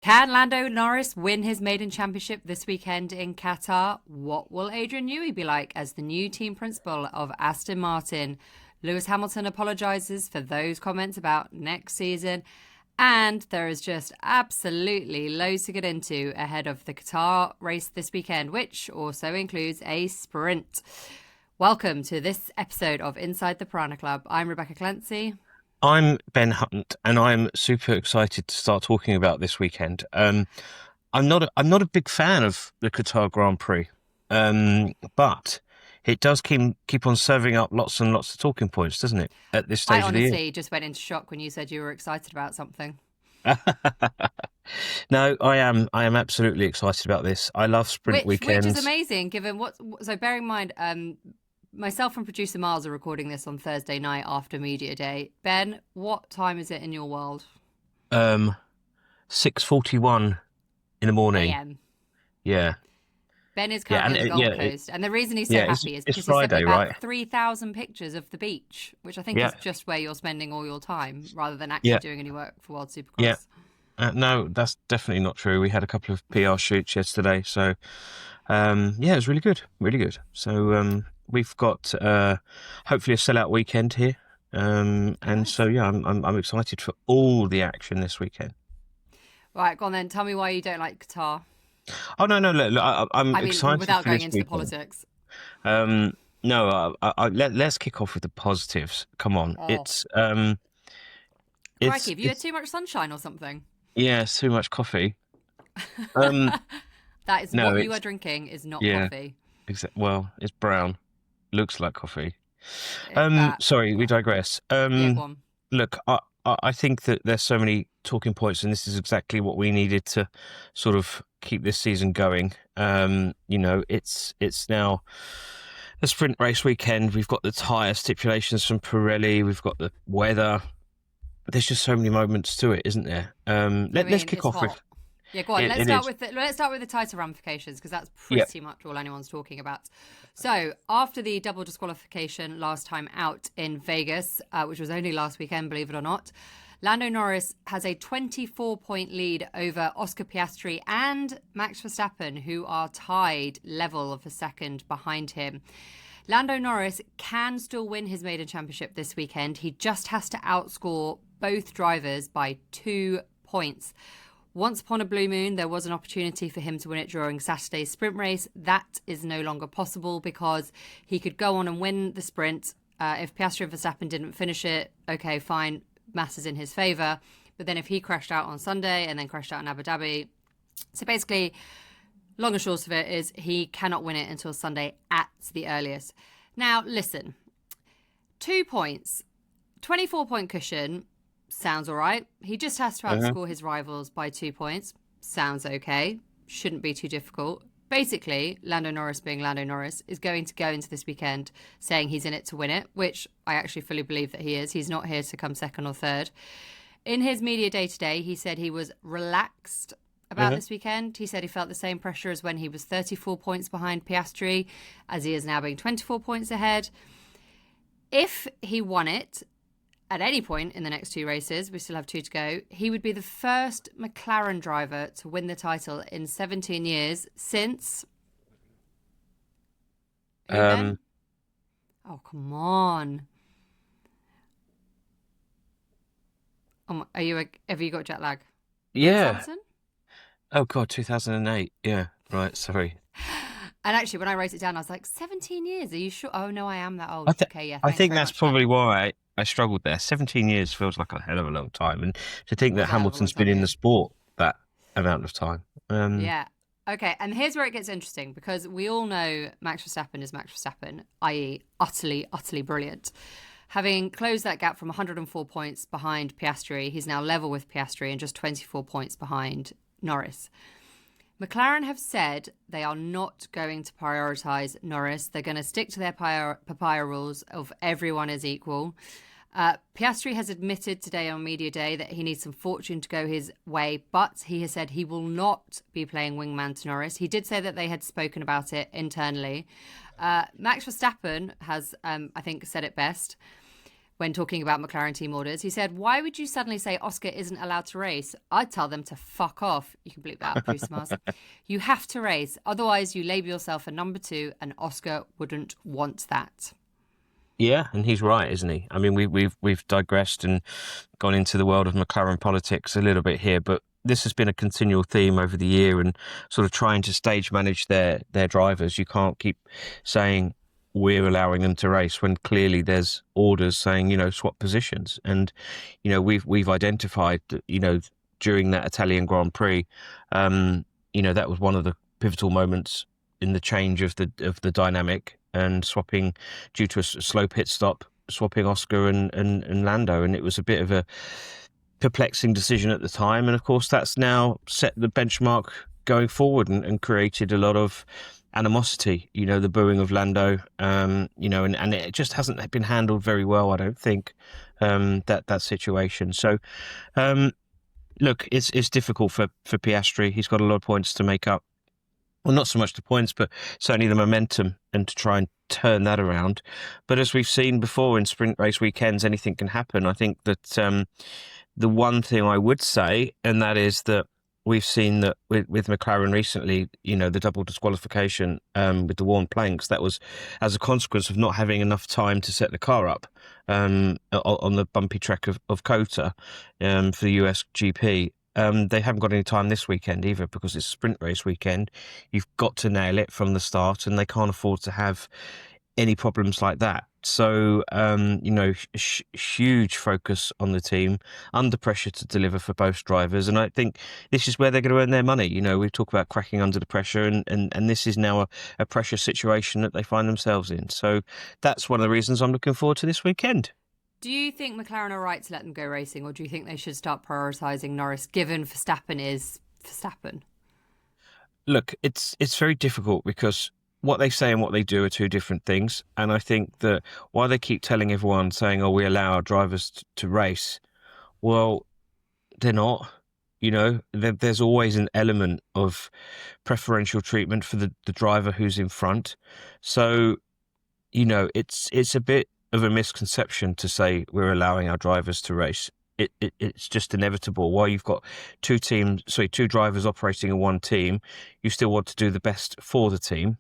Can Lando Norris win his maiden championship this weekend in Qatar? What will Adrian Newey be like as the new team principal of Aston Martin? Lewis Hamilton apologises for those comments about next season. And there is just absolutely loads to get into ahead of the Qatar race this weekend, which also includes a sprint. Welcome to this episode of Inside the Piranha Club. I'm Rebecca Clancy. I'm Ben Hunt, and I'm super excited to start talking about this weekend. I'm not a big fan of the Qatar Grand Prix, but it does keep on serving up lots and lots of talking points, doesn't it? At this I stage of the year. honestly just went into shock when you said you were excited about something. No, I am absolutely excited about this. I love sprint Which is weekends. amazing given so bear in mind, myself and producer Miles are recording this on Thursday night after Media Day. Ben, what time is it in your world? 6:41 in the morning. AM. Yeah, Ben is yeah, currently and on the it, yeah, Gold it, Coast, and the reason he's so yeah. It's happy is it's because he sent me Friday, right? back 3,000 pictures of the beach, which I think Yeah, is just where you're spending all your time rather than actually yeah, doing any work for World yeah. Supercross. No, that's definitely not true. We had a couple of PR shoots yesterday, so yeah, it was really good, really good. So we've got hopefully a sellout weekend here, and so Nice. yeah, I'm excited for all the action this weekend. Right, go on then. Tell me why you don't like Qatar. Oh no, no, look, I'm I mean, excited without for going this into the weekend. politics. No, let's kick off with the positives. Come on, Oh, crikey, have you had it's too much sunshine or something? yeah, it's too much coffee. Um, That is no, what you are it's drinking is not yeah, coffee. well, it's brown, looks like coffee. That, Sorry, we well, digress. yeah, go on. Look, I think that there's so many talking points, and this is exactly what we needed to sort of keep this season going. It's now a sprint race weekend. We've got the tyre stipulations from Pirelli. We've got the weather. But there's just so many moments to it, isn't there? I Let's mean, kick it's off with hot. Yeah, go on. it. It is. Let's start with the title ramifications because that's Yeah. pretty much all anyone's talking about. So after the double disqualification last time out in Vegas, which was only last weekend, believe it or not, Lando Norris has a 24-point lead over Oscar Piastri and Max Verstappen, who are tied level for second behind him. Lando Norris can still win his maiden championship this weekend. He just has to outscore both drivers by 2 points. Once upon a blue moon, there was an opportunity for him to win it during Saturday's sprint race. That is no longer possible because he could go on and win the sprint. If Piastri and Verstappen didn't finish it, okay, fine, matters in his favour. But then if he crashed out on Sunday and then crashed out in Abu Dhabi, so basically, long and short of it is he cannot win it until Sunday at the earliest. Now, listen, 2 points, 24-point cushion. Sounds all right. He just has to Uh-huh. outscore his rivals by 2 points. Sounds okay. Shouldn't be too difficult. Basically, Lando Norris, being Lando Norris, is going to go into this weekend saying he's in it to win it, which I actually fully believe that he is. He's not here to come second or third. In his media day today, he said he was relaxed about Uh-huh. this weekend. He said he felt the same pressure as when he was 34 points behind Piastri, as he is now being 24 points ahead. If he won it, at any point in the next two races, we still have two to go, he would be the first McLaren driver to win the title in 17 years since. Who, Ben? Um, Oh, come on. Have you got jet lag? Lewis yeah. Hamilton? Oh God, 2008. Yeah. Right. Sorry. And actually, when I wrote it down, I was like, 17 years? Are you sure? Oh, no, I am that I old. th Okay, yeah, I thanks think very that's much, Ben. probably why I struggled there. 17 years feels like a hell of a long time, and to It think that was a hell of a long Hamilton's been time, in the yeah. sport that amount of time. Yeah. Okay, and here's where it gets interesting because we all know Max Verstappen is Max Verstappen, i.e., utterly, utterly brilliant. Having closed that gap from 104 points behind Piastri, he's now level with Piastri and just 24 points behind Norris. McLaren have said they are not going to prioritise Norris. They're going to stick to their papaya rules of everyone is equal. Piastri has admitted today on Media Day that he needs some fortune to go his way, but he has said he will not be playing wingman to Norris. He did say that they had spoken about it internally. Max Verstappen has, I think, said it best. when talking about McLaren team orders. He said, "Why would you suddenly say Oscar isn't allowed to race? I'd tell them to fuck off." You can bleep that, Bruce Mars. "You have to race. Otherwise, you label yourself a number 2, and Oscar wouldn't want that." Yeah, and he's right, isn't he? I mean, we've digressed and gone into the world of McLaren politics a little bit here, but this has been a continual theme over the year, and sort of trying to stage manage their drivers. You can't keep saying we're allowing them to race when clearly there's orders saying, swap positions. And we've identified that, during that Italian Grand Prix, that was one of the pivotal moments in the change of the dynamic, and swapping due to a slow pit stop, swapping Oscar and Lando. And it was a bit of a perplexing decision at the time. And of course, that's now set the benchmark going forward and created a lot of animosity, the booing of Lando, and it just hasn't been handled very well, I don't think, that situation. So, look, it's difficult for Piastri. He's got a lot of points to make up. Well, not so much the points, but certainly the momentum, and to try and turn that around. But as we've seen before in sprint race weekends, anything can happen. I think that the one thing I would say, and that is that we've seen that with McLaren recently, the double disqualification with the worn planks, that was as a consequence of not having enough time to set the car up on the bumpy track of Kota for the US GP. They haven't got any time this weekend either, because it's sprint race weekend. You've got to nail it from the start, and they can't afford to have any problems like that. So, huge focus on the team, under pressure to deliver for both drivers. And I think this is where they're going to earn their money. We talk about cracking under the pressure, and this is now a pressure situation that they find themselves in. So that's one of the reasons I'm looking forward to this weekend. Do you think McLaren are right to let them go racing, or do you think they should start prioritising Norris, given Verstappen is Verstappen? Look, it's very difficult, because what they say and what they do are two different things. And I think that while they keep telling everyone, saying, "Oh, we allow our drivers to race," well, they're not. There's always an element of preferential treatment for the driver who's in front. So, it's a bit of a misconception to say we're allowing our drivers to race. It's just inevitable. While you've got two drivers operating in one team, you still want to do the best for the team.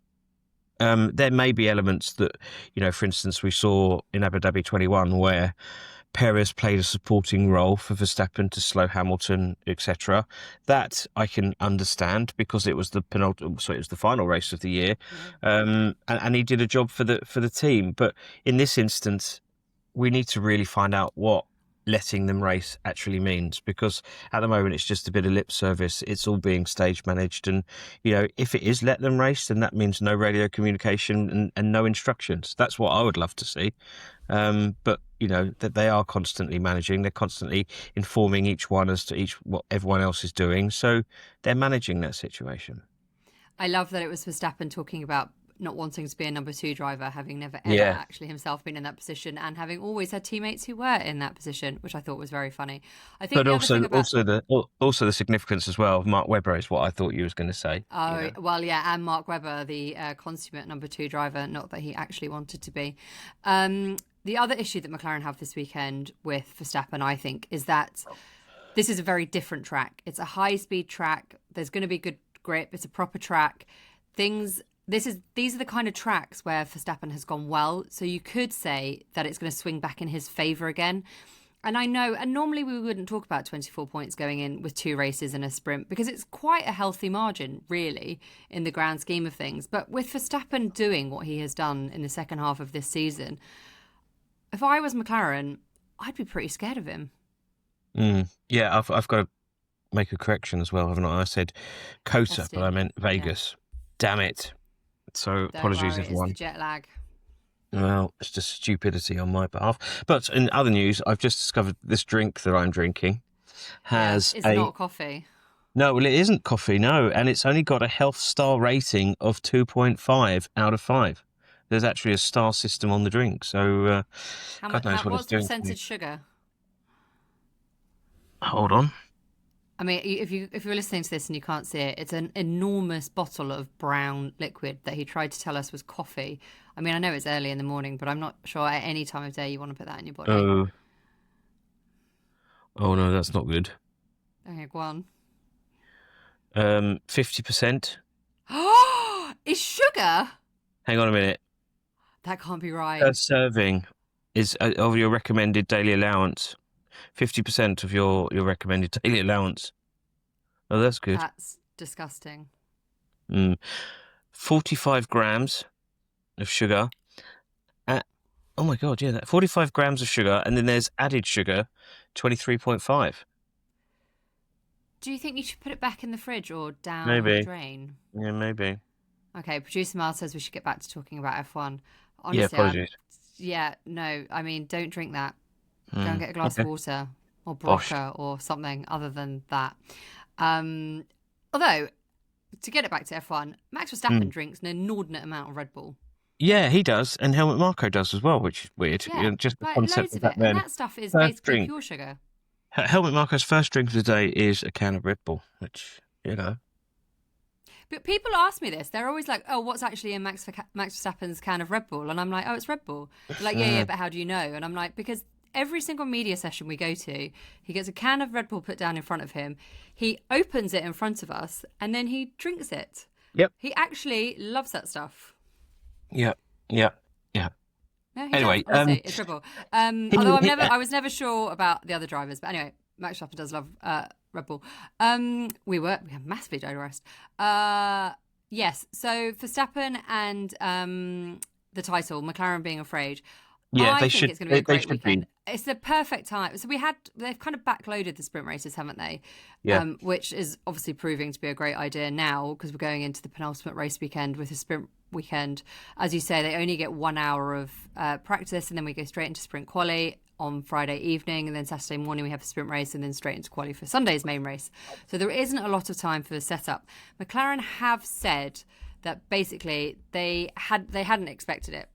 There may be elements that, for instance, we saw in Abu Dhabi 21 where Perez played a supporting role for Verstappen to slow Hamilton, etc. That I can understand, because it was the final race of the year, and he did a job for the team. But in this instance, we need to really find out what letting them race actually means, because at the moment it's just a bit of lip service. It's all being stage managed, and if it is let them race, then that means no radio communication and no instructions. That's what I would love to see. But that they are constantly managing, they're constantly informing each one as to what everyone else is doing, so they're managing that situation. I love that it was Verstappen talking about not wanting to be a number 2 driver, having never ever actually himself been in that position, and having always had teammates who were in that position, which I thought was very funny. I think, but also the significance as well of Mark Webber is what I thought you was going to say. Oh well, yeah, and Mark Webber, the consummate number 2 driver, not that he actually wanted to be. The other issue that McLaren have this weekend with Verstappen, I think, is that this is a very different track. It's a high-speed track. There's going to be good grip. It's a proper track. These are the kind of tracks where Verstappen has gone well. So you could say that it's going to swing back in his favour again. And I know, and normally we wouldn't talk about 24 points going in with 2 races and a sprint, because it's quite a healthy margin, really, in the grand scheme of things. But with Verstappen doing what he has done in the second half of this season, if I was McLaren, I'd be pretty scared of him. Yeah, I've got to make a correction as well, haven't I? I said Kota, but I meant Vegas. Yeah. Damn it. So apologies, everyone. It's the jet lag. Well, it's just stupidity on my behalf. But in other news, I've just discovered this drink that I'm drinking has it's not coffee. No, well, it isn't coffee, no. And it's only got a health star rating of 2.5 out of 5. There's actually a star system on the drink. So God knows what it's doing. What's the percentage sugar? Hold on. I mean, if you're listening to this and you can't see it, it's an enormous bottle of brown liquid that he tried to tell us was coffee. I mean, I know it's early in the morning, but I'm not sure at any time of day you want to put that in your body. Oh no, that's not good. Okay, go on. 50%. Is sugar? Hang on a minute. That can't be right. Per serving is of your recommended daily allowance. 50% of your recommended daily allowance. Oh, that's good. That's disgusting. 45 grams of sugar. Oh my God, yeah, that 45 grams of sugar, and then there's added sugar, 23.5. Do you think you should put it back in the fridge or down Maybe. the drain? Yeah, maybe. Okay, producer Miles says we should get back to talking about F1. Honestly, Yeah, apologies. No, I mean, don't drink that. Go and get a glass Okay. of water or Bosh. Broca or something other than that. Although, to get it back to F1, Max Verstappen drinks an inordinate amount of Red Bull. Yeah, he does, and Helmut Marko does as well, which is weird. Yeah, Just the like concept loads of of that it. then. And that stuff is First basically drink. pure sugar. Helmut Marko's first drink of the day is a can of Red Bull, which, you know. But people ask me this. They're always like, oh, what's actually in Max Verstappen's can of Red Bull? And I'm like, oh, it's Red Bull. They're like, yeah, but how do you know? And I'm like, because every single media session we go to, he gets a can of Red Bull put down in front of him. He opens it in front of us and then he drinks it. Yep. He actually loves that stuff. Yeah. No, Anyway, does, honestly, it's Red Bull. Although I was never sure about the other drivers. But anyway, Max Verstappen does love Red Bull. We have massively digressed. Yes, so Verstappen and the title, McLaren being afraid. Yeah, I think it's going to be a great weekend. Be. It's the perfect time. So they've kind of backloaded the sprint races, haven't they? Yeah. Which is obviously proving to be a great idea now because we're going into the penultimate race weekend with a sprint weekend. As you say, they only get 1 hour of practice and then we go straight into sprint quali on Friday evening, and then Saturday morning we have a sprint race and then straight into quali for Sunday's main race. So there isn't a lot of time for the setup. McLaren have said that basically they hadn't expected it.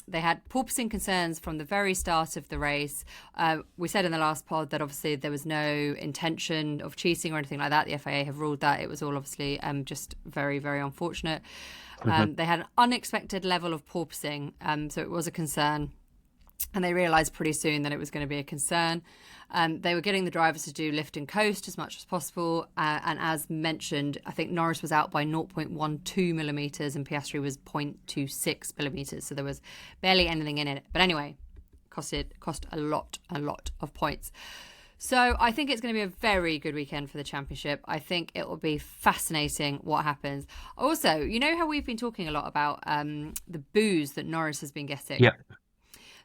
They had porpoising concerns from the very start of the race. We said in the last pod that obviously there was no intention of cheating or anything like that. The FIA have ruled that. It was all obviously just very, very unfortunate. They had an unexpected level of porpoising, so it was a concern. And they realised pretty soon that it was going to be a concern. They were getting the drivers to do lift and coast as much as possible. And as mentioned, I think Norris was out by 0.12 millimetres and Piastri was 0.26 millimetres. So there was barely anything in it. But anyway, cost a lot of points. So I think it's going to be a very good weekend for the championship. I think it will be fascinating what happens. Also, you know how we've been talking a lot about the boos that Norris has been getting? Yeah.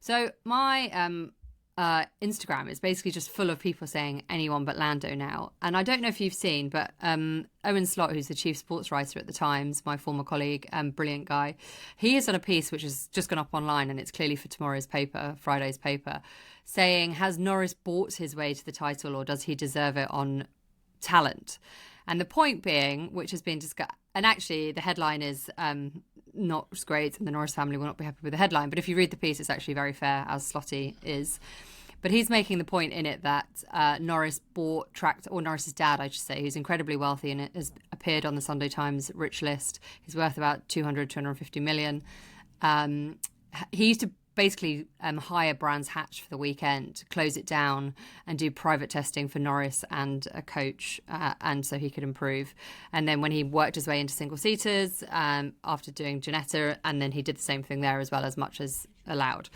So my Instagram is basically just full of people saying anyone but Lando now. And I don't know if you've seen, but Owen Slot, who's the chief sports writer at the Times, my former colleague, brilliant guy, he has done a piece which has just gone up online and it's clearly for tomorrow's paper, Friday's paper, saying, has Norris bought his way to the title or does he deserve it on talent? And the point being, which has been discussed, and actually the headline is not great and the Norris family will not be happy with the headline, but if you read the piece it's actually very fair, as Slotty is. But he's making the point in it that Norris's dad, I should say, who's incredibly wealthy and has appeared on the Sunday Times rich list, he's worth about 250 million. He used to basically hire Brands Hatch for the weekend to close it down and do private testing for Norris and a coach, and so he could improve. And then when he worked his way into single-seaters after doing Ginetta, and then he did the same thing there as well, as much as allowed.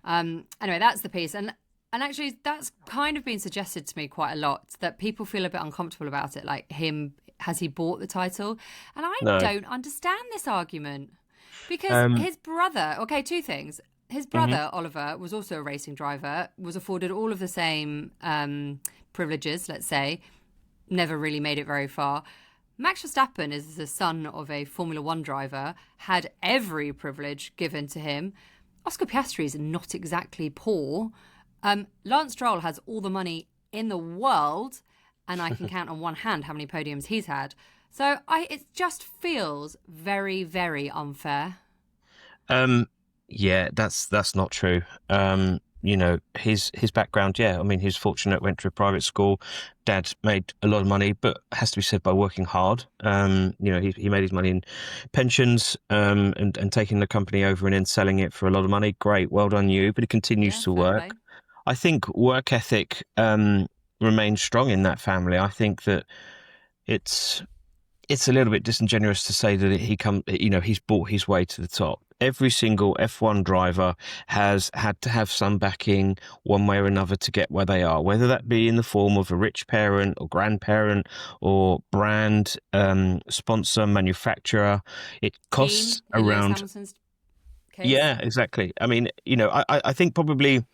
Anyway, that's the piece. And actually, that's kind of been suggested to me quite a lot, that people feel a bit uncomfortable about it, like has he bought the title? And I don't understand this argument. Because his brother, okay, two things. His brother, Oliver, was also a racing driver, was afforded all of the same privileges, let's say, never really made it very far. Max Verstappen is the son of a Formula One driver, had every privilege given to him. Oscar Piastri is not exactly poor. Lance Stroll has all the money in the world, and I can count on one hand how many podiums he's had. So it just feels very, very unfair. Yeah, that's not true. his background, yeah, I mean, he's fortunate, went to a private school. Dad made a lot of money, but has to be said by working hard. He made his money in pensions, and taking the company over and then selling it for a lot of money. Great, well done you. But he continues Yeah, to fair play. work. I think work ethic remains strong in that family. I think that it's it's a little bit disingenuous to say that he's bought his way to the top. Every single F1 driver has had to have some backing one way or another to get where they are, whether that be in the form of a rich parent or grandparent or brand, sponsor, manufacturer. It Team costs in Lewis around. Hamilton's case. Yeah, exactly. I mean, I think probably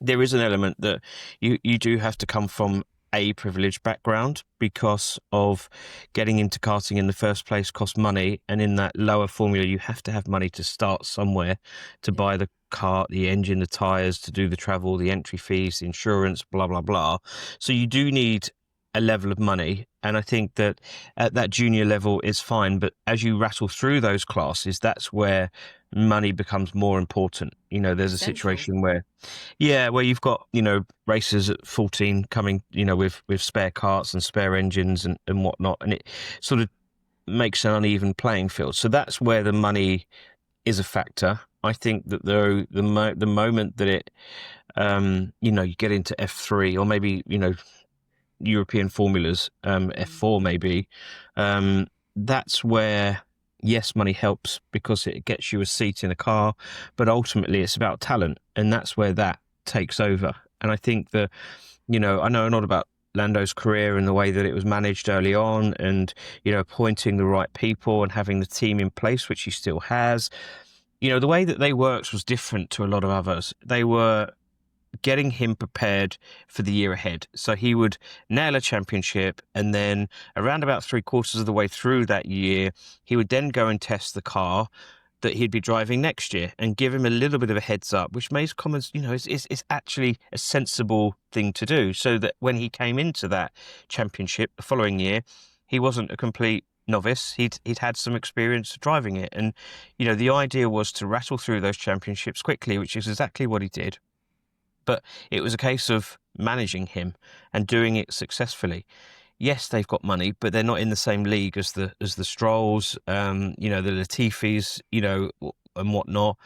there is an element that you do have to come from a privileged background, because of getting into karting in the first place costs money, and in that lower formula you have to have money to start somewhere, to Yeah. buy the kart, the engine, the tires, to do the travel, the entry fees, the insurance, blah blah blah. So you do need a level of money, and I think that at that junior level is fine, but as you rattle through those classes, that's where money becomes more important. There's a Essential. situation where, yeah, where you've got, racers at 14 coming, with spare carts and spare engines and whatnot, and it sort of makes an uneven playing field. So that's where the money is a factor. I think that the moment that you get into F3, or maybe, European formulas, Mm. F4 maybe, that's where, yes, money helps because it gets you a seat in a car, but ultimately it's about talent, and that's where that takes over. And I think that, I know a lot about Lando's career and the way that it was managed early on, and, appointing the right people and having the team in place, which he still has. The way that they worked was different to a lot of others. They were getting him prepared for the year ahead. So he would nail a championship, and then around about three-quarters of the way through that year, he would then go and test the car that he'd be driving next year, and give him a little bit of a heads up, which makes comments, is actually a sensible thing to do. So that when he came into that championship the following year, he wasn't a complete novice. He'd had some experience driving it. And, the idea was to rattle through those championships quickly, which is exactly what he did. But it was a case of managing him and doing it successfully. Yes, they've got money, but they're not in the same league as the Strolls, the Latifis, and whatnot.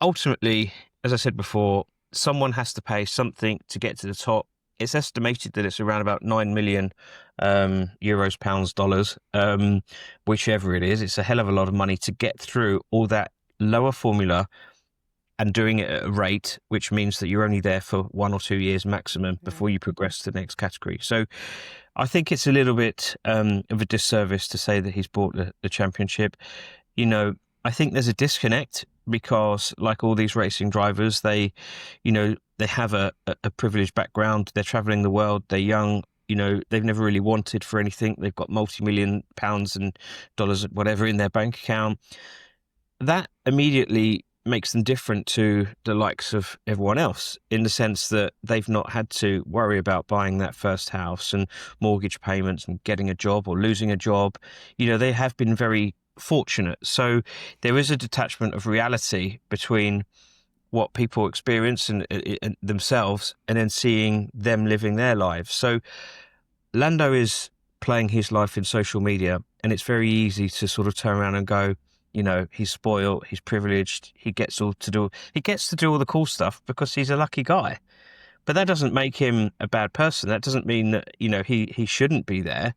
Ultimately, as I said before, someone has to pay something to get to the top. It's estimated that it's around about 9 million euros, pounds, dollars, whichever it is. It's a hell of a lot of money to get through all that lower formula, and doing it at a rate which means that you're only there for 1 or 2 years maximum Yeah. before you progress to the next category. So I think it's a little bit of a disservice to say that he's bought the championship. I think there's a disconnect, because like all these racing drivers, they have a privileged background. They're traveling the world. They're young. They've never really wanted for anything. They've got multi-million pounds and dollars, whatever, in their bank account. That immediately makes them different to the likes of everyone else, in the sense that they've not had to worry about buying that first house and mortgage payments and getting a job or losing a job. They have been very fortunate. So there is a detachment of reality between what people experience and themselves, and then seeing them living their lives. So Lando is playing his life in social media, and it's very easy to sort of turn around and go, he's spoiled, he's privileged, he gets to do all the cool stuff because he's a lucky guy. But that doesn't make him a bad person. That doesn't mean that, he shouldn't be there.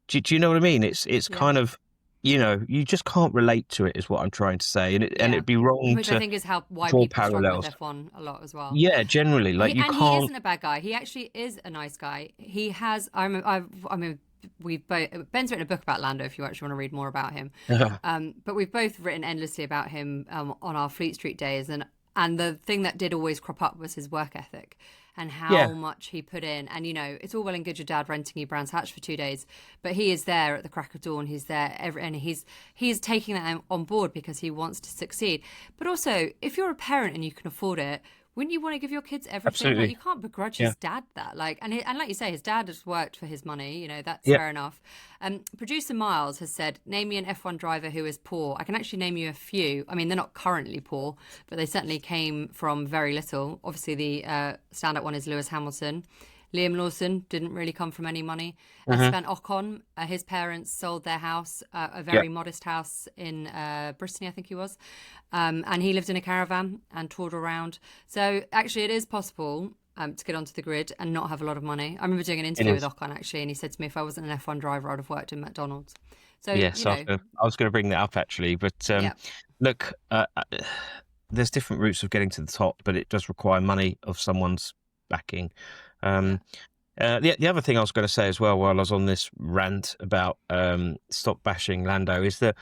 Do you know what I mean? It's Yeah. kind of, you just can't relate to it, is what I'm trying to say. And Yeah. it'd be wrong Which I to think is why draw people struggle with parallels. F1 a lot as well. Yeah, generally, like you He can't. isn't a bad guy. He actually is a nice guy. He has. I mean, we've both. Ben's written a book about Lando. If you actually want to read more about him, but we've both written endlessly about him on our Fleet Street days, and the thing that did always crop up was his work ethic and how Yeah. much he put in. And it's all well and good your dad renting you Brands Hatch for 2 days, but he is there at the crack of dawn. He's there and he's taking that on board because he wants to succeed. But also, if you're a parent and you can afford it, Wouldn't you want to give your kids everything? Like, Absolutely. you can't begrudge Yeah. his dad that. Like, and like you say, his dad has worked for his money. You know, that's Yep. fair enough. Producer Miles has said, "Name me an F1 driver who is poor." I can actually name you a few. I mean, they're not currently poor, but they certainly came from very little. Obviously, the standout one is Lewis Hamilton. Liam Lawson didn't really come from any money. Hmm. Esteban Ocon, his parents sold their house, a very Yep. modest house in Brittany, I think he was. And he lived in a caravan and toured around. So actually, it is possible to get onto the grid and not have a lot of money. I remember doing an It interview with is. Ocon, actually, and he said to me, if I wasn't an F1 driver, I'd have worked in McDonald's. So, Yes, I was going to bring that up actually, but yeah, look, there's different routes of getting to the top, but it does require money of someone's backing. yeah, Um, the other thing I was going to say as well, while I was on this rant about stop bashing Lando, is that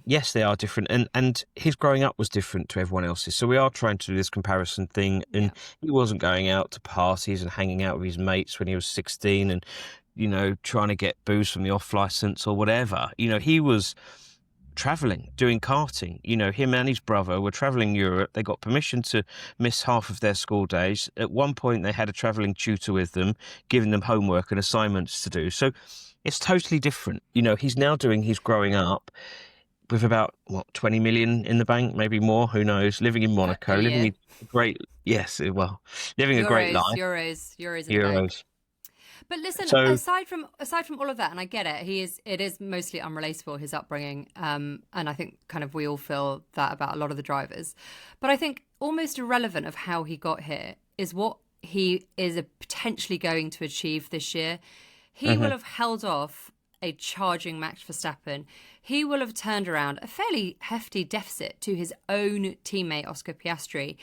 yes, they are different, and his growing up was different to everyone else's. So we are trying to do this comparison thing, yeah. and he wasn't going out to parties and hanging out with his mates when he was 16, and trying to get booze from the off license or whatever. He was traveling, doing karting. Him and his brother were traveling Europe. They got permission to miss half of their school days. At one point, they had a traveling tutor with them, giving them homework and assignments to do. So it's totally different. He's now doing his growing up with about, 20 million in the bank, maybe more, who knows, living in A Monaco, living year. a great, yes, well, living a great Euros, life, euros, euros in the bank. euros. But listen, So, aside from all of that, and I get it, it is mostly unrelatable, his upbringing, and I think kind of we all feel that about a lot of the drivers. But I think almost irrelevant of how he got here is what he is potentially going to achieve this year. He will mhm, have held off a charging Max Verstappen. He will have turned around a fairly hefty deficit to his own teammate Oscar Piastri.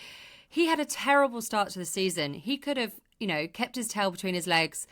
He had a terrible start to the season. He could have, kept his tail between his legs,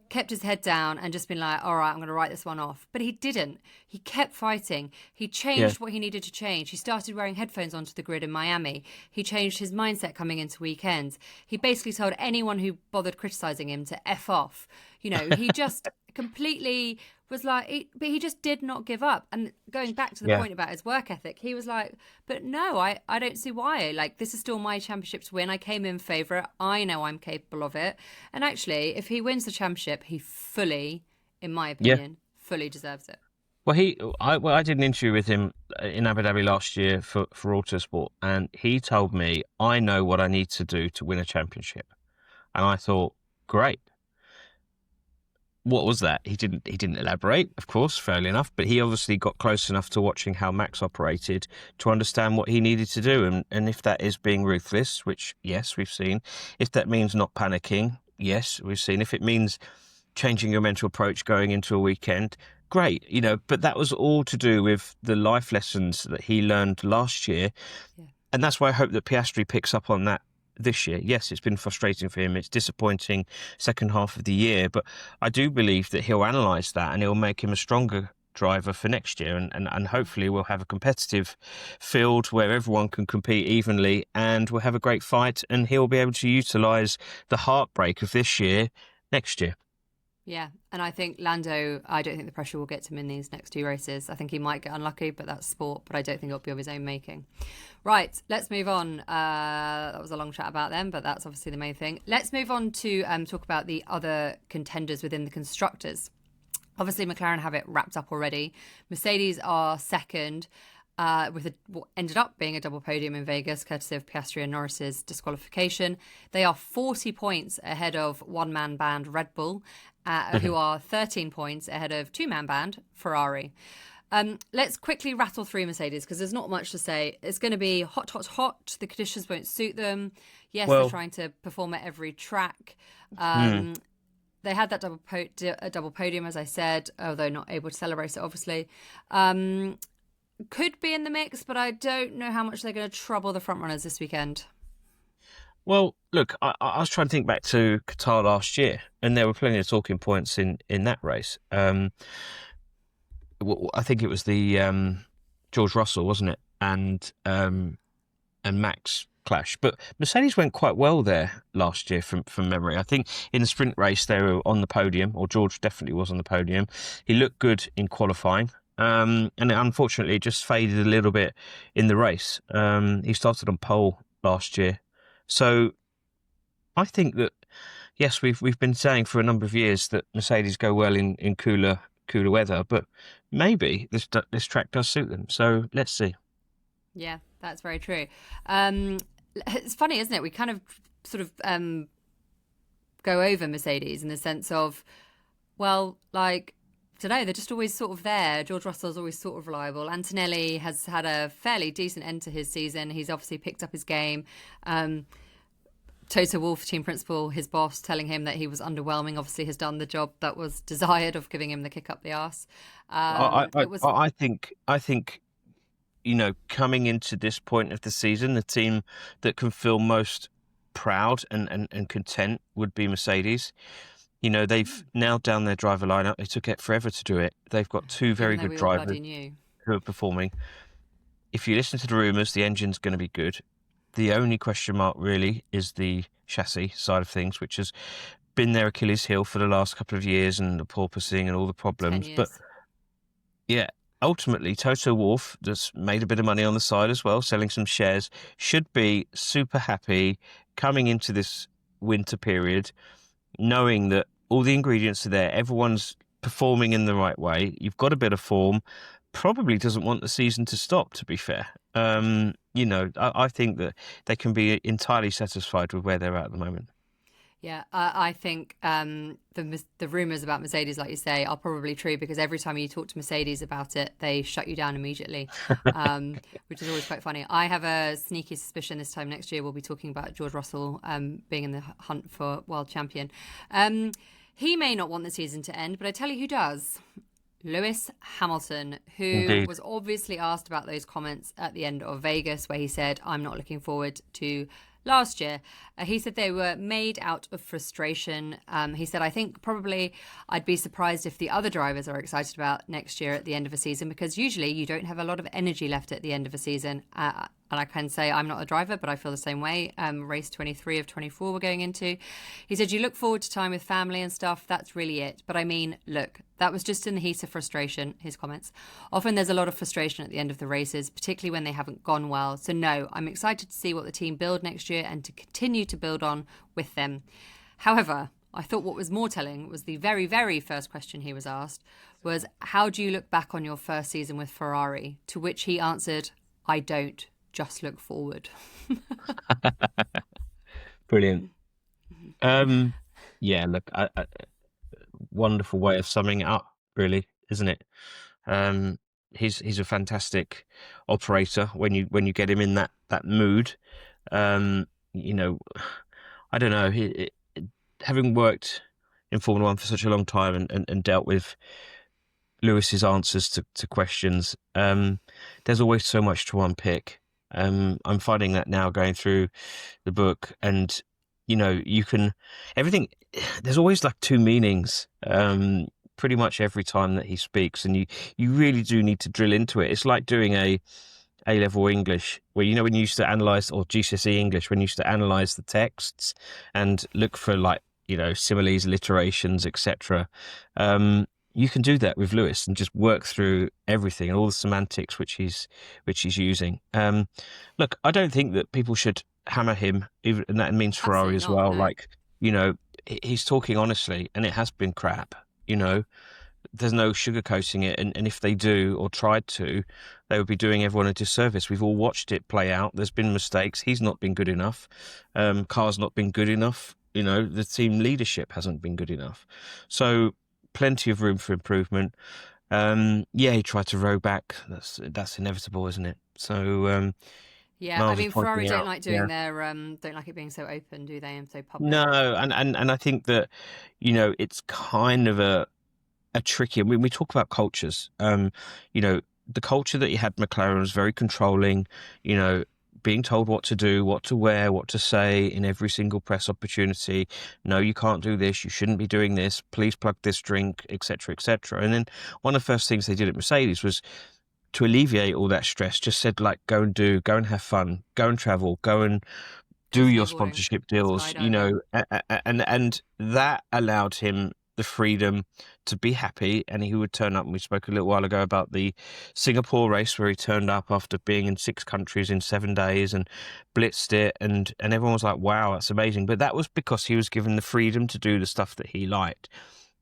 kept his head down and just been like, all right, I'm going to write this one off. But he didn't. He kept fighting. He yeah, changed what he needed to change. He started wearing headphones onto the grid in Miami. He changed his mindset coming into weekends. He basically told anyone who bothered criticizing him to F off. He just completely was like, but he just did not give up. And going back to the yeah. point about his work ethic, he was like, but no, I don't see why. Like, this is still my championship to win. I came in favourite. I know I'm capable of it. And actually, if he wins the championship, he fully, in my Yeah. opinion, fully deserves it. I did an interview with him in Abu Dhabi last year for Autosport, and he told me, I know what I need to do to win a championship. And I thought, great. What was that? He didn't elaborate, of course, fairly enough, but he obviously got close enough to watching how Max operated to understand what he needed to do. And if that is being ruthless, which, yes, we've seen, if that means not panicking, yes, we've seen, if it means changing your mental approach going into a weekend, great, but that was all to do with the life lessons that he learned last year. Yeah. And that's why I hope that Piastri picks up on that this year. Yes, it's been frustrating for him. It's disappointing second half of the year, but I do believe that he'll analyse that and it'll make him a stronger driver for next year. And hopefully we'll have a competitive field where everyone can compete evenly and we'll have a great fight and he'll be able to utilise the heartbreak of this year next year. Yeah, and I think Lando, I don't think the pressure will get to him in these next two races. I think he might get unlucky, but that's sport. But I don't think it'll be of his own making. Right, let's move on. That was a long chat about them, but that's obviously the main thing. Let's move on to talk about the other contenders within the constructors. Obviously, McLaren have it wrapped up already. Mercedes are second. With what ended up being a double podium in Vegas, courtesy of Piastri and Norris's disqualification. They are 40 points ahead of one-man band Red Bull, who are 13 points ahead of two-man band Ferrari. Let's quickly rattle through Mercedes because there's not much to say. It's going to be hot, hot, hot. The conditions won't suit them. Yes, they're Well, trying to perform at every track. hmm. They had that double podium, as I said, although not able to celebrate it, obviously. Could be in the mix, but I don't know how much they're going to trouble the front runners this weekend. Well, look, I was trying to think back to Qatar last year, and there were plenty of talking points in that race. I think it was the George Russell, wasn't it, and Max clash. But Mercedes went quite well there last year, from memory. I think in the sprint race they were on the podium, or George definitely was on the podium. He looked good in qualifying. And unfortunately, it just faded a little bit in the race. He started on pole last year, So I think that yes, we've been saying for a number of years that Mercedes go well in cooler weather, but maybe this track does suit them. So let's see. Yeah, that's very true. Um, it's funny, isn't it? We kind of sort of go over Mercedes in the sense of, well, like, I don't know, they're just always sort of there. George Russell's always sort of reliable. Antonelli has had a fairly decent end to his season. He's obviously picked up his game. Um, Toto Wolff, team principal, his boss, telling him that he was underwhelming, obviously has done the job that was desired of giving him the kick up the arse. It was, I think coming into this point of the season, the team that can feel most proud and content would be Mercedes. They've nailed down their driver lineup. It took it forever to do it. They've got two very even though good we all drivers bloody knew. who are performing. If you listen to the rumours, the engine's going to be good. The only question mark really is the chassis side of things, which has been their Achilles heel for the last couple of years, and the porpoising and all the 10 problems. But years. yeah, ultimately, Toto Wolff, that's made a bit of money on the side as well, selling some shares, should be super happy coming into this winter period, knowing that all the ingredients are there, everyone's performing in the right way, you've got a bit of form, probably doesn't want the season to stop, to be fair. I think that they can be entirely satisfied with where they're at the moment. Yeah, I think the rumours about Mercedes, like you say, are probably true because every time you talk to Mercedes about it, they shut you down immediately, which is always quite funny. I have a sneaky suspicion this time next year we'll be talking about George Russell being in the hunt for world champion. He may not want the season to end, but I tell you who does. Lewis Hamilton, who Indeed. was obviously asked about those comments at the end of Vegas, where he said, I'm not looking forward to last year. He said they were made out of frustration. He said, I think probably I'd be surprised if the other drivers are excited about next year at the end of a season, because usually you don't have a lot of energy left at the end of a season. And I can say I'm not a driver, but I feel the same way. Race 23 of 24 we're going into. He said, you look forward to time with family and stuff. That's really it. But I mean, look, that was just in the heat of frustration, his comments. Often there's a lot of frustration at the end of the races, particularly when they haven't gone well. So no, I'm excited to see what the team build next year and to continue to build on with them. However, I thought what was more telling was the very, very first question he was asked was, how do you look back on your first season with Ferrari? To which he answered, I don't. Just look forward. Brilliant. Yeah, look, wonderful way of summing it up, really, isn't it? He's a fantastic operator when you get him in that mood. You know, I don't know, having worked in Formula One for such a long time and dealt with Lewis's answers to questions, there's always so much to unpick. I'm finding that now going through the book, and you can everything. There's always like two meanings, pretty much every time that he speaks, and you really do need to drill into it. It's like doing A-level English, where when you used to analyze, or GCSE English, when you used to analyze the texts and look for similes, alliterations, etc. You can do that with Lewis and just work through everything and all the semantics which he's using. Look, I don't think that people should hammer him, even, and that means Ferrari as well. No. He's talking honestly, and it has been crap. There's no sugarcoating it, and if they do or tried to, they would be doing everyone a disservice. We've all watched it play out. There's been mistakes. He's not been good enough. Car's not been good enough. The team leadership hasn't been good enough. So plenty of room for improvement. He tried to row back. That's inevitable, isn't it? So yeah, Miles I mean, is pointing Ferrari don't out, like doing their don't like it being so open, do they, and so public? No, and I think that it's kind of a tricky. We talk about cultures. The culture that you had McLaren was very controlling. Being told what to do, what to wear, what to say in every single press opportunity. No, you can't do this. You shouldn't be doing this. Please plug this drink, etc., etc. And then one of the first things they did at Mercedes was to alleviate all that stress. Just said, go and have fun, go and travel, go and do your sponsorship deals. And that allowed him the freedom to be happy, and he would turn up. And we spoke a little while ago about the Singapore race where he turned up after being in 6 countries in 7 days and blitzed it, and everyone was like, wow, that's amazing. But that was because he was given the freedom to do the stuff that he liked.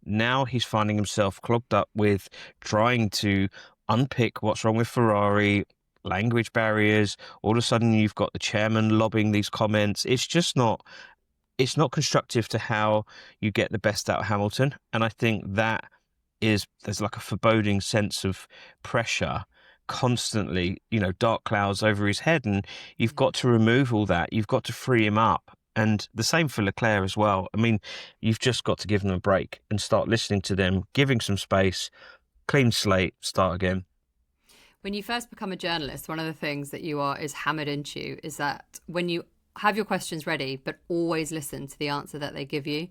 Now he's finding himself clogged up with trying to unpick what's wrong with Ferrari, language barriers. All of a sudden you've got the chairman lobbing these comments. It's not constructive to how you get the best out of Hamilton. And I think there's like a foreboding sense of pressure constantly, dark clouds over his head. And you've got to remove all that. You've got to free him up. And the same for Leclerc as well. I mean, you've just got to give them a break and start listening to them, giving some space, clean slate, start again. When you first become a journalist, one of the things that is hammered into you is that when you have your questions ready, but always listen to the answer that they give you.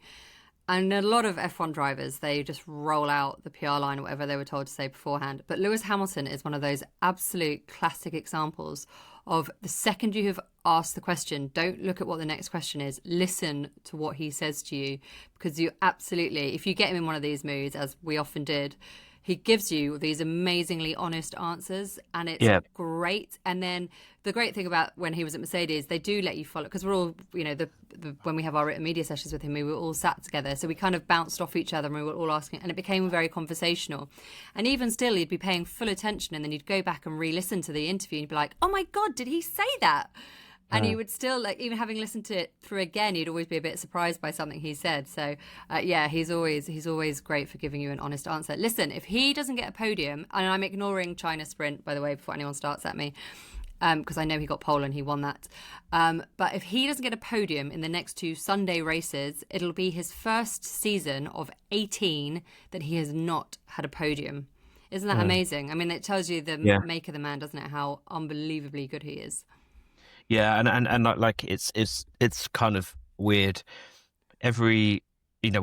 And a lot of F1 drivers, they just roll out the PR line or whatever they were told to say beforehand. But Lewis Hamilton is one of those absolute classic examples of the second you have asked the question, don't look at what the next question is. Listen to what he says to you, because you absolutely, if you get him in one of these moods, as we often did, he gives you these amazingly honest answers, and it's great. And then the great thing about when he was at Mercedes, they do let you follow, because we're all, when we have our written media sessions with him, we were all sat together. So we kind of bounced off each other and we were all asking, and it became very conversational. And even still, you'd be paying full attention, and then you'd go back and re-listen to the interview and you'd be like, oh my God, did he say that? And you would still, even having listened to it through again, you'd always be a bit surprised by something he said. So, he's always great for giving you an honest answer. Listen, if he doesn't get a podium, and I'm ignoring China Sprint, by the way, before anyone starts at me, because I know he got pole and he won that. But if he doesn't get a podium in the next 2 Sunday races, it'll be his first season of 18 that he has not had a podium. Isn't that amazing? I mean, it tells you the make of the man, doesn't it? How unbelievably good he is. Yeah, and like it's kind of weird. When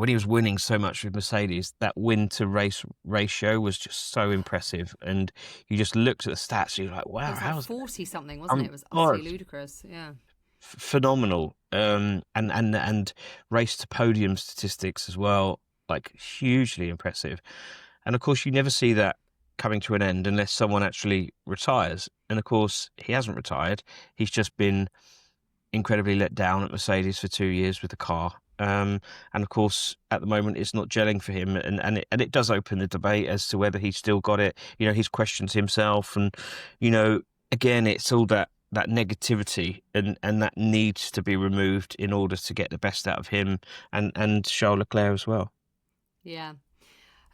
he was winning so much with Mercedes, that win to race ratio was just so impressive. And you just looked at the stats, and you're like, wow, how's 40 something, wasn't it? It was absolutely ludicrous. Yeah, phenomenal. And race to podium statistics as well, like hugely impressive. And of course, you never see that coming to an end unless someone actually retires. And of course, he hasn't retired. He's just been incredibly let down at Mercedes for 2 years with the car. And of course, at the moment, it's not gelling for him. And it does open the debate as to whether he's still got it. He's questioned himself. And, again, it's all that negativity and that needs to be removed in order to get the best out of him and Charles Leclerc as well. Yeah.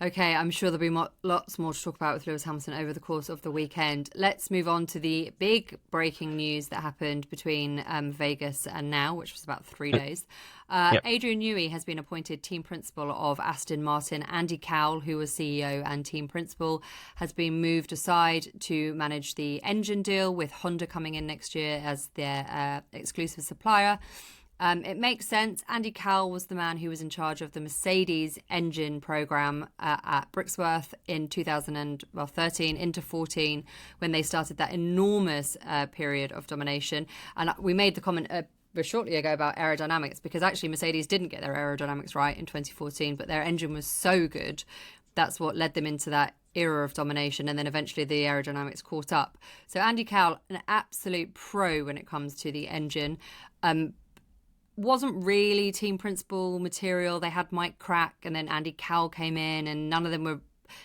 Okay, I'm sure there'll be lots more to talk about with Lewis Hamilton over the course of the weekend. Let's move on to the big breaking news that happened between Vegas and now, which was about 3 days. Adrian Newey has been appointed team principal of Aston Martin. Andy Cowell, who was CEO and team principal, has been moved aside to manage the engine deal, with Honda coming in next year as their exclusive supplier. It makes sense. Andy Cowell was the man who was in charge of the Mercedes engine program at Brixworth in 2013 into 14, when they started that enormous period of domination. And we made the comment shortly ago about aerodynamics, because actually Mercedes didn't get their aerodynamics right in 2014, but their engine was so good. That's what led them into that era of domination, and then eventually the aerodynamics caught up. So Andy Cowell, an absolute pro when it comes to the engine. Wasn't really team principal material. They had Mike Crack, and then Andy Cowell came in, and none of them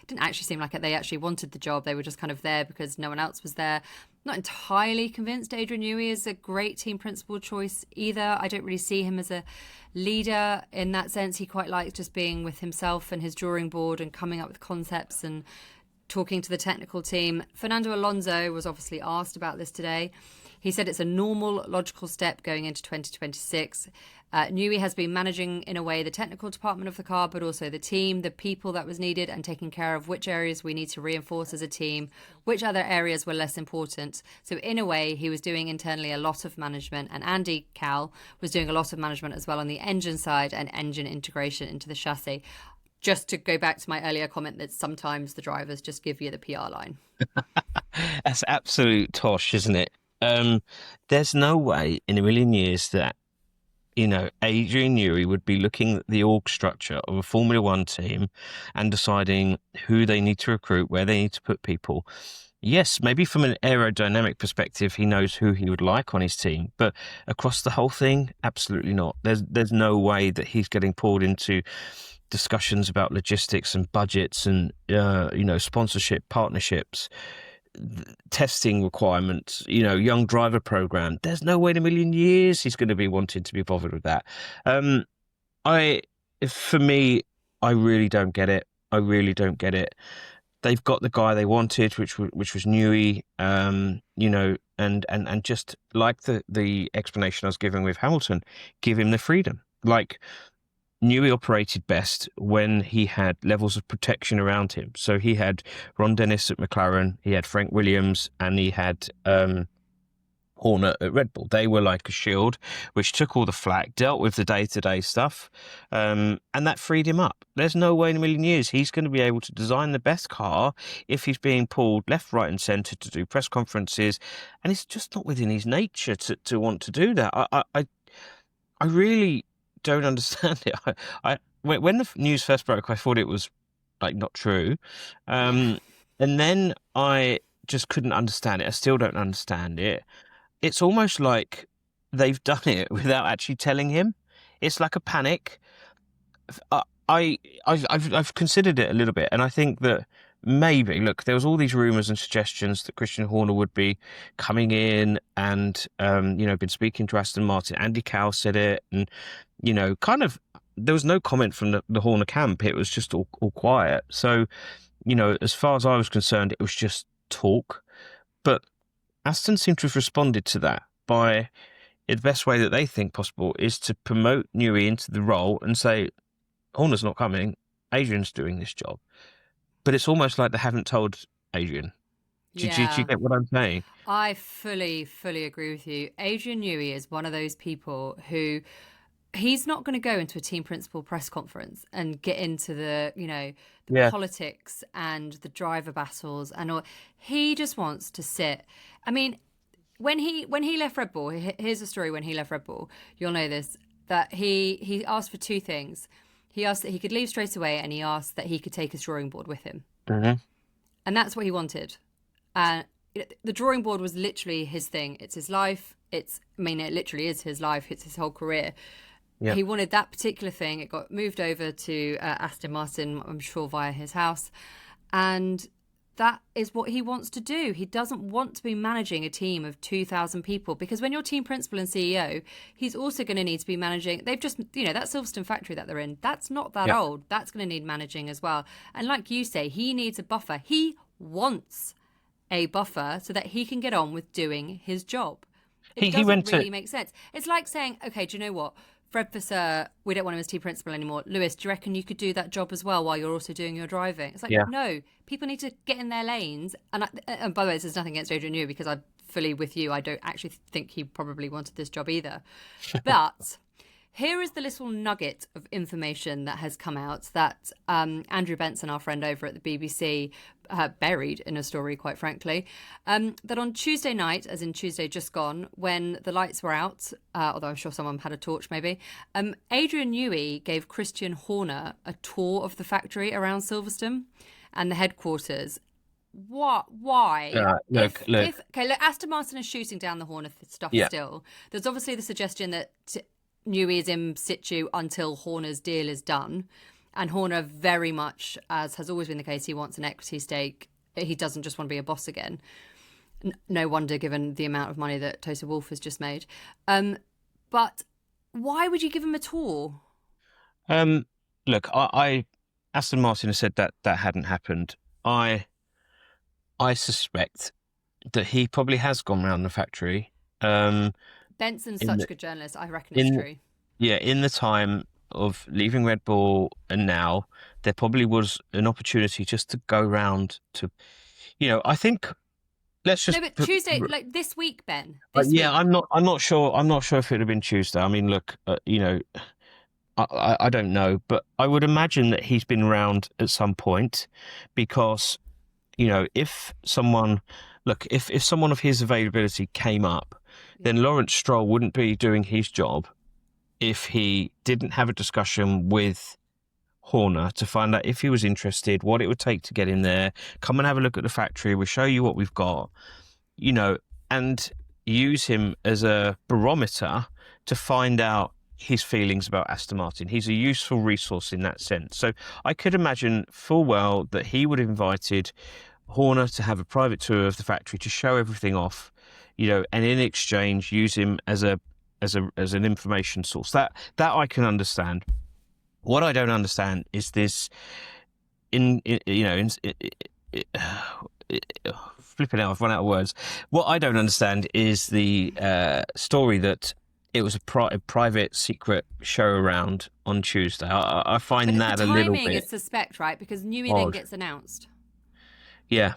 didn't actually seem like they actually wanted the job. They were just kind of there because no one else was there. Not entirely convinced Adrian Newey is a great team principal choice either. I don't really see him as a leader in that sense. He quite likes just being with himself and his drawing board and coming up with concepts and talking to the technical team. Fernando Alonso was obviously asked about this today. He said it's a normal, logical step going into 2026. Newey has been managing, in a way, the technical department of the car, but also the team, the people that was needed, and taking care of which areas we need to reinforce as a team, which other areas were less important. So in a way, he was doing internally a lot of management, and Andy Cowell was doing a lot of management as well on the engine side and engine integration into the chassis. Just to go back to my earlier comment that sometimes the drivers just give you the PR line. That's absolute tosh, isn't it? There's no way in a million years that Adrian Newey would be looking at the org structure of a Formula One team and deciding who they need to recruit, where they need to put people. Yes, maybe from an aerodynamic perspective, he knows who he would like on his team, but across the whole thing, absolutely not. There's no way that he's getting pulled into discussions about logistics and budgets and sponsorship partnerships, testing requirements, young driver program. There's no way in a million years he's going to be wanting to be bothered with that. For me, I really don't get it. I really don't get it. They've got the guy they wanted, which was Newey, and just like the explanation I was giving with Hamilton, give him the freedom. Like, Newey operated best when he had levels of protection around him. So he had Ron Dennis at McLaren, he had Frank Williams, and he had Horner at Red Bull. They were like a shield, which took all the flack, dealt with the day-to-day stuff, and that freed him up. There's no way in a million years he's going to be able to design the best car if he's being pulled left, right, and centre to do press conferences, and it's just not within his nature to want to do that. I really don't understand it. When the news first broke, I thought it was like not true, and then I just couldn't understand it. I still don't understand it. It's almost like they've done it without actually telling him. It's like a panic. I've considered it a little bit, and I think that maybe, look, there was all these rumours and suggestions that Christian Horner would be coming in and been speaking to Aston Martin. Andy Cowell said it, and kind of there was no comment from the Horner camp. It was just all quiet. So, as far as I was concerned, it was just talk. But Aston seemed to have responded to that by the best way that they think possible is to promote Newey into the role and say, Horner's not coming, Adrian's doing this job. But it's almost like they haven't told Adrian. Do you get what I'm saying? I fully agree with you. Adrian Newey is one of those people who he's not going to go into a team principal press conference and get into the politics and the driver battles and all. He just wants to sit. I mean, when he left Red Bull, here's the story when he left Red Bull. You'll know this, that he asked for two things. He asked that he could leave straight away, and he asked that he could take his drawing board with him. Mm-hmm. And that's what he wanted. The drawing board was literally his thing. It's his life. It literally is his life. It's his whole career. Yep. He wanted that particular thing. It got moved over to Aston Martin, I'm sure, via his house. And that is what he wants to do. He doesn't want to be managing a team of 2,000 people, because when you're team principal and CEO, he's also going to need to be managing. They've just, that Silverstone factory that they're in, that's not that old. That's going to need managing as well. And like you say, he needs a buffer. He wants a buffer so that he can get on with doing his job. It doesn't really make sense. It's like saying, okay, do you know what? Fred Vasseur, we don't want him as team principal anymore. Lewis, do you reckon you could do that job as well while you're also doing your driving? It's like, no, people need to get in their lanes. And by the way, this is nothing against Adrian Newey, because I'm fully with you. I don't actually think he probably wanted this job either. But here is the little nugget of information that has come out that Andrew Benson, our friend over at the BBC, buried in a story, quite frankly, that on Tuesday night, as in Tuesday just gone, when the lights were out, although I'm sure someone had a torch maybe, Adrian Newey gave Christian Horner a tour of the factory around Silverstone and the headquarters. What? Why? Look, Aston Martin is shooting down the Horner stuff still. There's obviously the suggestion that Newey is in situ until Horner's deal is done. And Horner very much, as has always been the case, he wants an equity stake. He doesn't just want to be a boss again. No wonder, given the amount of money that Toto Wolff has just made. But why would you give him a tour? Look, Aston Martin has said that hadn't happened. I suspect that he probably has gone around the factory. Benson's such a good journalist. I reckon it's true. Yeah, in the time of leaving Red Bull and now, there probably was an opportunity just to go round to, I think. Let's just. No, but Tuesday, like this week, Ben. I'm not sure. I'm not sure if it would have been Tuesday. I mean, look, I don't know, but I would imagine that he's been around at some point, because, if someone of his availability came up, then Lawrence Stroll wouldn't be doing his job if he didn't have a discussion with Horner to find out if he was interested, what it would take to get him there, come and have a look at the factory, we'll show you what we've got, and use him as a barometer to find out his feelings about Aston Martin. He's a useful resource in that sense. So I could imagine full well that he would have invited Horner to have a private tour of the factory to show everything off, and in exchange use him as an information source. That I can understand. What I don't understand is this flipping out, I've run out of words. What I don't understand is the story that it was a private secret show around on Tuesday. I find that a little bit. The timing is suspect, right? Because Newey then gets announced. Yeah.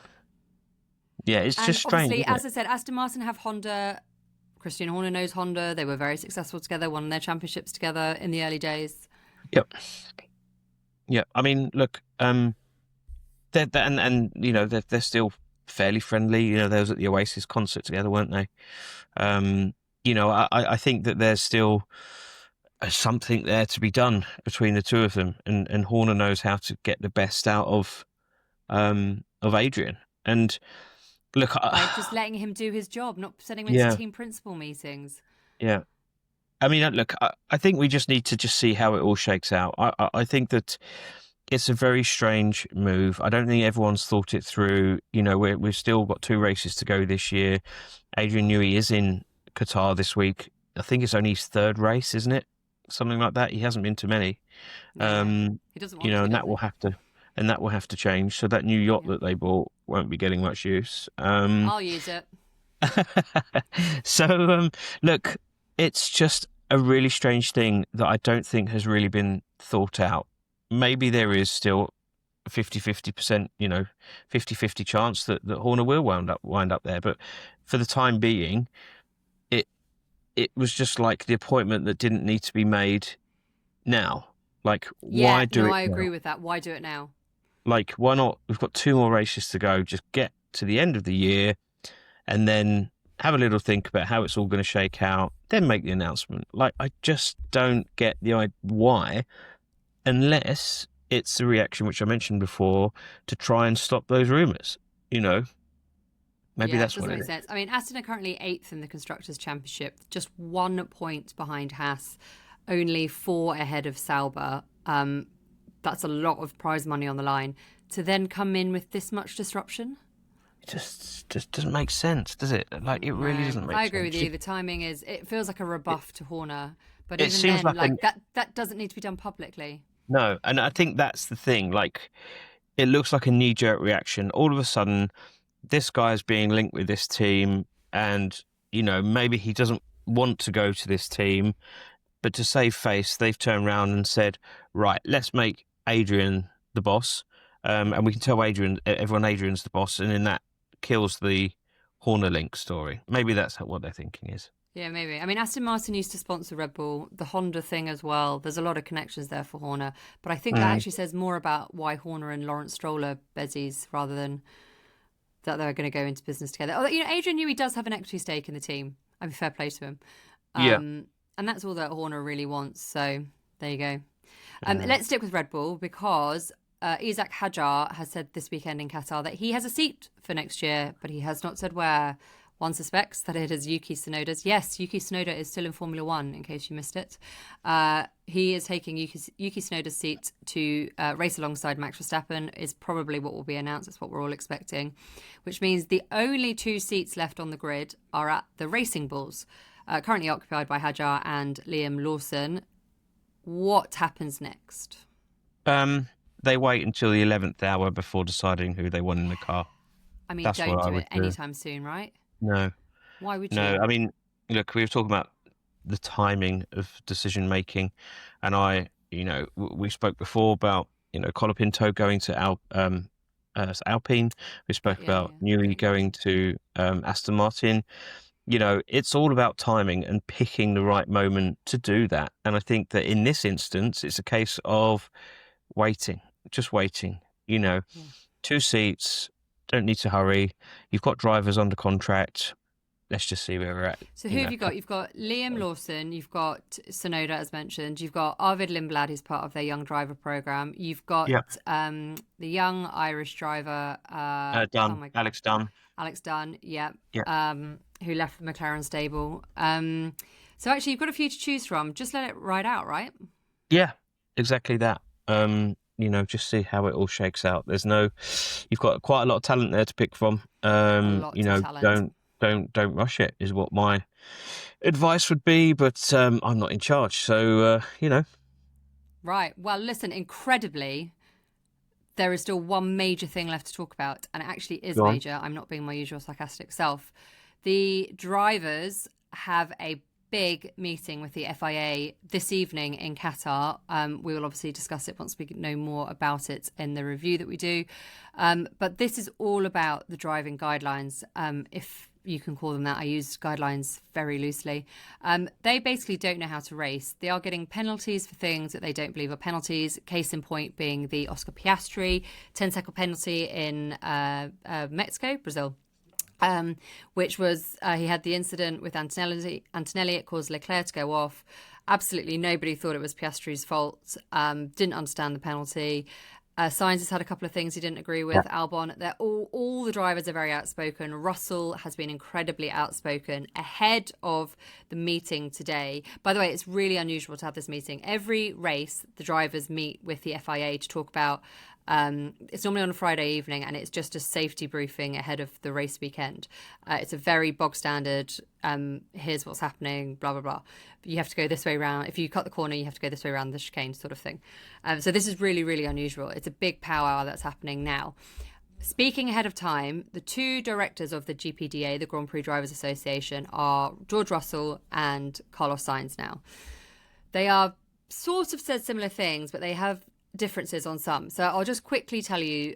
Yeah, it's just strange. Obviously, as I said, Aston Martin have Honda. Christian Horner knows Honda. They were very successful together, won their championships together in the early days. Yep. Yeah. I mean, look, they're still fairly friendly. They was at the Oasis concert together, weren't they? I think that there's still something there to be done between the two of them, and Horner knows how to get the best out of Adrian. And look, by just letting him do his job, not sending him into team principal meetings. Yeah. I mean, look, I think we just need to just see how it all shakes out. I think that it's a very strange move. I don't think everyone's thought it through. We've still got 2 races to go this year. Adrian Newey is in Qatar this week. I think it's only his 3rd race, isn't it? Something like that. He hasn't been to many. Yeah. He doesn't want to. And that will have to change. So that new yacht that they bought won't be getting much use. I'll use it. So, look, it's just a really strange thing that I don't think has really been thought out. Maybe there is still a 50-50%, 50-50 chance that Horner will wind up there. But for the time being, it was just like the appointment that didn't need to be made now. Like, why do it now? I agree with that. Why do it now? Like, why not? We've got 2 more races to go. Just get to the end of the year and then have a little think about how it's all going to shake out, then make the announcement. Like, I just don't get the why, unless it's the reaction, which I mentioned before, to try and stop those rumours. Maybe that's what it is. Sense. I mean, Aston are currently 8th in the Constructors' Championship, just 1 point behind Haas, only 4 ahead of Sauber. That's a lot of prize money on the line. To then come in with this much disruption? It just doesn't make sense, does it? Like, it really doesn't make sense. I agree with you. The timing is, it feels like a rebuff to Horner. But even then, that doesn't need to be done publicly. No, and I think that's the thing. Like, it looks like a knee-jerk reaction. All of a sudden, this guy is being linked with this team, and, maybe he doesn't want to go to this team, but to save face, they've turned around and said, right, let's make Adrian the boss, and we can tell everyone Adrian's the boss, and then that kills the Horner link story. Maybe that's what they're thinking is. Yeah, maybe. I mean, Aston Martin used to sponsor Red Bull, the Honda thing as well. There's a lot of connections there for Horner. But I think that actually says more about why Horner and Lawrence Stroll are bezies rather than that they're going to go into business together. Although, Adrian Newey does have an equity stake in the team. I mean, fair play to him. And that's all that Horner really wants. So there you go. Let's stick with Red Bull because Isaac Hadjar has said this weekend in Qatar that he has a seat for next year, but he has not said where. One suspects that it is Yuki Tsunoda's. Yes, Yuki Tsunoda is still in Formula One, in case you missed it. He is taking Yuki Tsunoda's seat to race alongside Max Verstappen, is probably what will be announced. That's what we're all expecting, which means the only 2 seats left on the grid are at the Racing Bulls, currently occupied by Hadjar and Liam Lawson. What happens next? They wait until the 11th hour before deciding who they want in the car. I mean, don't do it anytime soon, right? No. Why would you? No, I mean, look, we were talking about the timing of decision making, and we spoke before about Colapinto going to Alpine. We spoke about Newey going to Aston Martin. It's all about timing and picking the right moment to do that. And I think that in this instance, it's a case of waiting, just waiting. 2 seats. Don't need to hurry. You've got drivers under contract. let's just see where we're at. So who have you got? You've got Liam Lawson, you've got Sonoda, as mentioned, you've got Arvid Lindblad, who's part of their young driver program. You've got the young Irish driver, Dunn, Alex Dunn. Alex Dunn, Yeah. who left the McLaren stable. So actually, you've got a few to choose from. Just let it ride out, right? Yeah, exactly that. Just see how it all shakes out. You've got quite a lot of talent there to pick from. A lot of talent. Don't rush it is what my advice would be. But I'm not in charge, so Right. Well, listen. Incredibly, there is still one major thing left to talk about, and it actually is major. I'm not being my usual sarcastic self. The drivers have a big meeting with the FIA this evening in Qatar. We will obviously discuss it once we know more about it in the review that we do. But this is all about the driving guidelines, if you can call them that. I use guidelines very loosely. They basically don't know how to race. They are getting penalties for things that they don't believe are penalties. Case in point being the Oscar Piastri 10-second penalty in Brazil. Which was he had the incident with Antonelli. It caused Leclerc to go off. Absolutely nobody thought it was Piastri's fault. Didn't understand the penalty. Sainz has had a couple of things he didn't agree with. Albon, all the drivers are very outspoken. Russell has been incredibly outspoken ahead of the meeting today. By the way, it's really unusual to have this meeting. Every race, the drivers meet with the FIA to talk about. It's normally on a Friday evening, and it's just a safety briefing ahead of the race weekend. It's a very bog standard, here's what's happening, blah, blah, blah. You have to go this way around. If you cut the corner, you have to go this way around the chicane sort of thing. So this is really, really unusual. It's a big powwow that's happening now. Speaking ahead of time, the two directors of the GPDA, the Grand Prix Drivers Association, are George Russell and Carlos Sainz now. They are sort of said similar things, but they have differences on some. So I'll just quickly tell you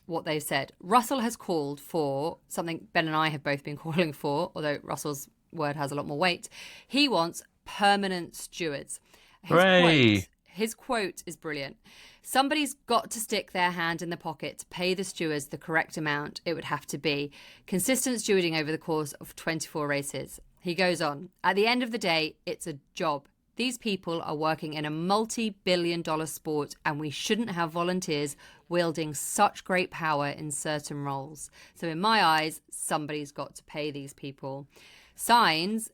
what they've said. Russell has called for something Ben and I have both been calling for, although Russell's word has a lot more weight. He wants permanent stewards. His quote is brilliant. Somebody's got to stick their hand in the pocket to pay the stewards the correct amount it would have to be. Consistent stewarding over the course of 24 races. He goes on. At the end of the day, it's a job. These people are working in a multi-billion-dollar sport, and we shouldn't have volunteers wielding such great power in certain roles. So in my eyes, somebody's got to pay these people. Sainz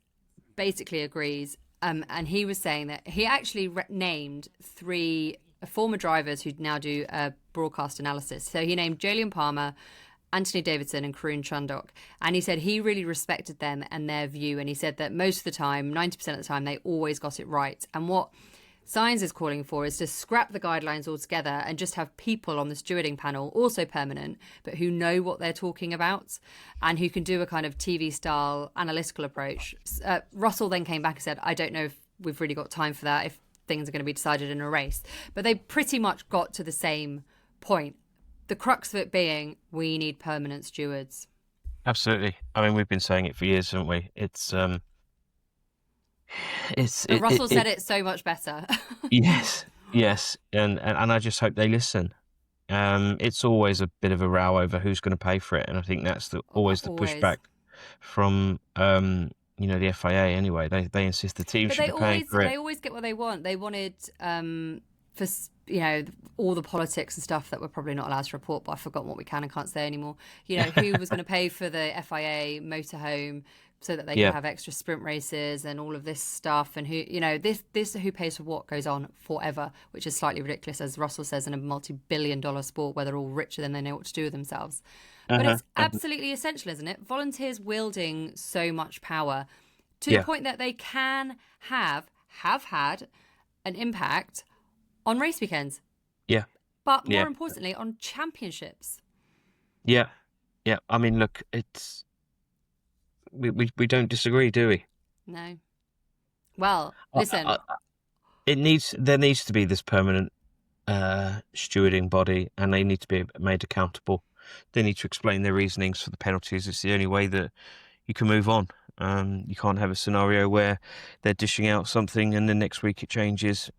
basically agrees, and he was saying that he actually named three former drivers who now do broadcast analysis. So he named Jolyon Palmer, Anthony Davidson and Karun Chandhok. And he said he really respected them and their view. And he said that most of the time, 90% of the time, they always got it right. And what Sainz is calling for is to scrap the guidelines altogether and just have people on the stewarding panel, also permanent, but who know what they're talking about and who can do a kind of TV-style analytical approach. Russell then came back and said, I don't know if we've really got time for that, if things are going to be decided in a race. But they pretty much got to the same point. The crux of it being, we need permanent stewards. Absolutely. I mean, we've been saying it for years, haven't we? Russell said it so much better. Yes, and I just hope they listen. It's always a bit of a row over who's going to pay for it, and I think that's always the pushback from the FIA. Anyway, they insist the team should be paying for it. They always get what they want. They wanted for all the politics and stuff that we're probably not allowed to report, but I've forgotten what we can and can't say anymore. Who was going to pay for the FIA motorhome so that they could have extra sprint races and all of this stuff, and who who pays for what goes on forever, which is slightly ridiculous, as Russell says, in a multi-billion-dollar sport where they're all richer than they know what to do with themselves. But it's absolutely essential, isn't it? Volunteers wielding so much power to the point that they can have had an impact on race weekends. Yeah. But more importantly, on championships. Yeah. Yeah. I mean, look, it's we don't disagree, do we? No. Well, listen. There needs to be this permanent stewarding body, and they need to be made accountable. They need to explain their reasonings for the penalties. It's the only way that you can move on. You can't have a scenario where they're dishing out something and then next week it changes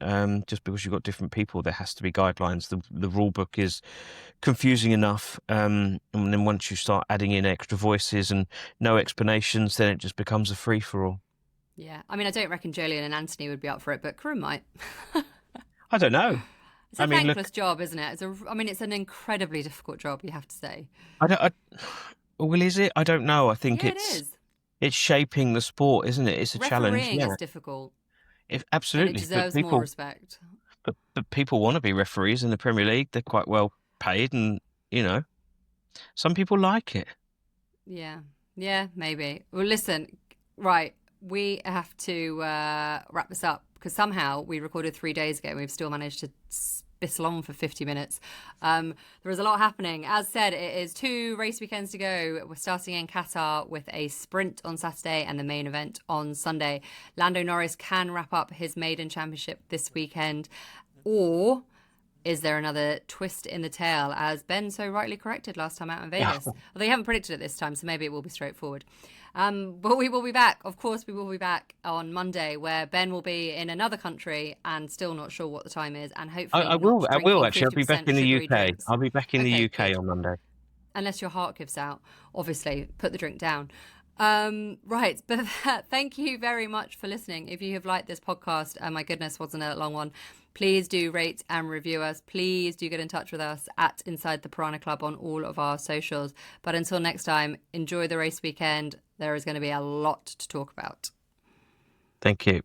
just because you've got different people. There has to be guidelines. The rule book is confusing enough. And then once you start adding in extra voices and no explanations, then it just becomes a free-for-all. Yeah. I mean, I don't reckon Julian and Anthony would be up for it, but Karim might. I don't know. It's a thankless job, isn't it? It's an incredibly difficult job, you have to say. Well, is it? I don't know. I think it is. It's shaping the sport, isn't it? It's a challenge. Refereeing is difficult. Absolutely. And it deserves more respect. But people want to be referees in the Premier League. They're quite well paid, and some people like it. Yeah, maybe. Well, listen, right, we have to wrap this up because somehow we recorded 3 days ago and we've still managed to spittle on for 50 minutes. There is a lot happening. As said, it is 2 race weekends to go. We're starting in Qatar with a sprint on Saturday and the main event on Sunday. Lando Norris can wrap up his maiden championship this weekend, or is there another twist in the tail, as Ben so rightly corrected last time out in Vegas? Well, they haven't predicted it this time, so maybe it will be straightforward. But we will be back. Of course, we will be back on Monday, where Ben will be in another country and still not sure what the time is. And hopefully, I will actually. I'll be back in the UK. Drinks. I'll be back in the UK on Monday. Unless your heart gives out, obviously, put the drink down. Right, but thank you very much for listening. If you have liked this podcast, my goodness, wasn't it a long one? Please do rate and review us. Please do get in touch with us at Inside the Piranha Club on all of our socials. But until next time, enjoy the race weekend. There is going to be a lot to talk about. Thank you.